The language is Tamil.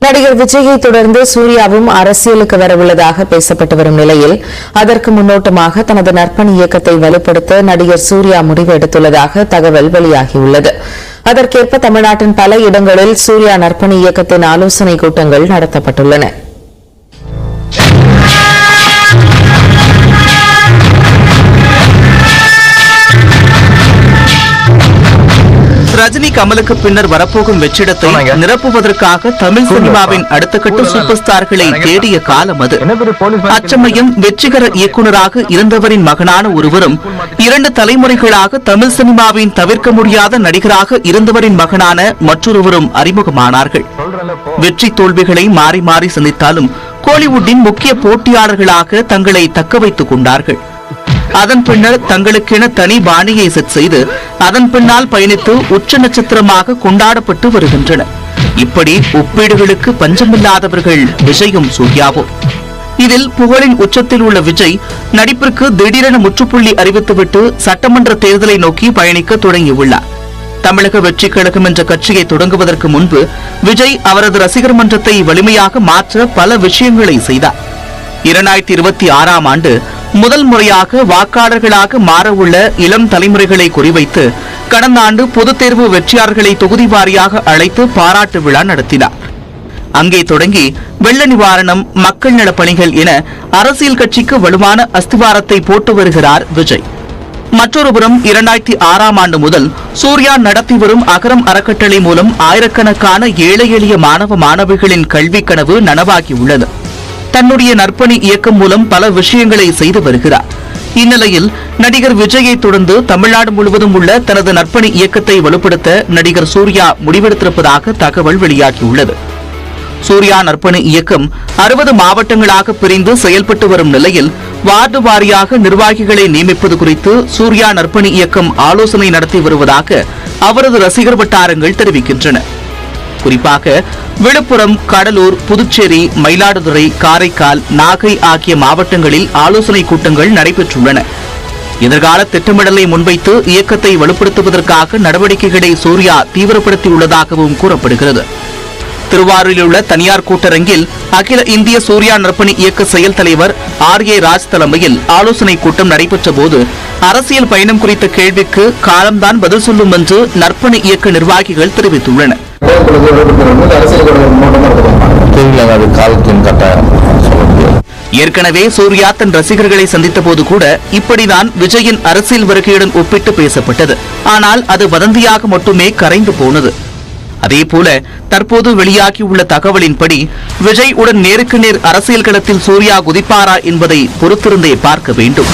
நடிகர் விஜயை தொடர்ந்து சூர்யாவும் அரசியலுக்கு வரவுள்ளதாக பேசப்பட்டு வரும் நிலையில் அதற்கு முன்னோட்டமாக தனது நற்பணி இயக்கத்தை வலுப்படுத்த நடிகர் சூர்யா முடிவு எடுத்துள்ளதாக தகவல் வெளியாகியுள்ளது. அதற்கேற்ப தமிழ்நாட்டின் பல இடங்களில் சூர்யா நற்பணி இயக்கத்தின் ஆலோசனைக் கூட்டங்கள் நடத்தப்பட்டுள்ளன. ரஜினி கமலுக்கு பின்னர் வரப்போகும் வெற்றிடத்தை நிரப்புவதற்காக தமிழ் சினிமாவின் அடுத்த கட்ட சூப்பர் ஸ்டார்களை தேடிய காலம் அது. அச்சமயம் வெற்றிகர இயக்குநராக இருந்தவரின் மகனான ஒருவரும் 2 தலைமுறைகளாக தமிழ் சினிமாவின் தவிர்க்க முடியாத நடிகராக இருந்தவரின் மகனான மற்றொருவரும் அறிமுகமானார்கள். வெற்றி தோல்விகளை மாறி மாறி சந்தித்தாலும் கோலிவுட்டின் முக்கிய போட்டியாளர்களாக தங்களை தக்க வைத்துக் கொண்டார்கள். அதன் பின்னர் தங்களுக்கென தனி பாணியை செட் செய்து அதன் பின்னால் பயணித்து உச்ச நட்சத்திரமாக கொண்டாடப்பட்டு வருகின்றனர். இப்படி ஒப்பீடுகளுக்கு பஞ்சமில்லாதவர்கள் விஜயும் சூர்யாவும். இதில் புகழின் உச்சத்தில் உள்ள விஜய் நடிப்பிற்கு திடீரென முற்றுப்புள்ளி அறிவித்துவிட்டு சட்டமன்ற தேர்தலை நோக்கி பயணிக்க தொடங்கியுள்ளார். தமிழக வெற்றிக் கழகம் என்ற கட்சியை தொடங்குவதற்கு முன்பு விஜய் அவரது ரசிகர் மன்றத்தை வலிமையாக மாற்ற பல விஷயங்களை செய்தார். 2026ஆம் ஆண்டு முதல் முறையாக வாக்காளர்களாக மாறவுள்ள இளம் தலைமுறைகளை குறிவைத்து கடந்த ஆண்டு பொதுத் தேர்வு வெற்றியாளர்களை தொகுதி வாரியாக அழைத்து பாராட்டு விழா நடத்தினார். அங்கே தொடங்கி வெள்ள நிவாரணம், மக்கள் நலப் பணிகள் என அரசியல் கட்சிக்கு வலுவான அஸ்திவாரத்தை போட்டு வருகிறார் விஜய். மற்றொருபுறம் 2006ஆம் ஆண்டு முதல் சூர்யா நடத்தி வரும் அகரம் அறக்கட்டளை மூலம் ஆயிரக்கணக்கான ஏழை எளிய மாணவ மாணவிகளின் கல்வி கனவு நனவாகியுள்ளது. தன்னுடைய நற்பணி இயக்கம் மூலம் பல விஷயங்களை செய்து வருகிறார். இந்நிலையில் நடிகர் விஜயை தொடர்ந்து தமிழ்நாடு முழுவதும் உள்ள தனது நற்பணி இயக்கத்தை வலுப்படுத்த நடிகர் சூர்யா முடிவெடுத்திருப்பதாக தகவல் வெளியாகியுள்ளது. சூர்யா நற்பணி இயக்கம் 60 மாவட்டங்களாக பிரிந்து செயல்பட்டு வரும் நிலையில் வார்டு வாரியாக நிர்வாகிகளை நியமிப்பது குறித்து சூர்யா நற்பணி இயக்கம் ஆலோசனை நடத்தி வருவதாக அவரது ரசிகர் வட்டாரங்கள் தெரிவிக்கின்றன. குறிப்பாக விழுப்புரம், கடலூர், புதுச்சேரி, மயிலாடுதுறை, காரைக்கால், நாகை ஆகிய மாவட்டங்களில் ஆலோசனைக் கூட்டங்கள் நடைபெற்றுள்ளன. எதிர்கால திட்டமிடலை முன்வைத்து இயக்கத்தை வலுப்படுத்துவதற்காக நடவடிக்கைகளை சூர்யா தீவிரப்படுத்தியுள்ளதாகவும் கூறப்படுகிறது. திருவாரூரில் உள்ள தனியார் கூட்டரங்கில் அகில இந்திய சூர்யா நற்பணி இயக்க செயல் தலைவர் RA ராஜ் தலைமையில் ஆலோசனைக் கூட்டம் நடைபெற்ற போது அரசியல் பயணம் குறித்த கேள்விக்கு காலம்தான் பதில் சொல்லும் என்று நற்பணி இயக்க நிர்வாகிகள் தெரிவித்துள்ளனர். ஏற்கனவே சூர்யா தன் ரசிகர்களை சந்தித்த போது கூட இப்படிதான் விஜயின் அரசியல் வருகையுடன் ஒப்பிட்டு பேசப்பட்டது. ஆனால் அது வதந்தியாக மட்டுமே கரைந்து போனது. அதேபோல தற்போது வெளியாகியுள்ள தகவலின்படி விஜய் உடன் நேருக்கு நேர் அரசியல் களத்தில் சூர்யா குதிப்பாரா என்பதை பொறுத்திருந்தே பார்க்க வேண்டும்.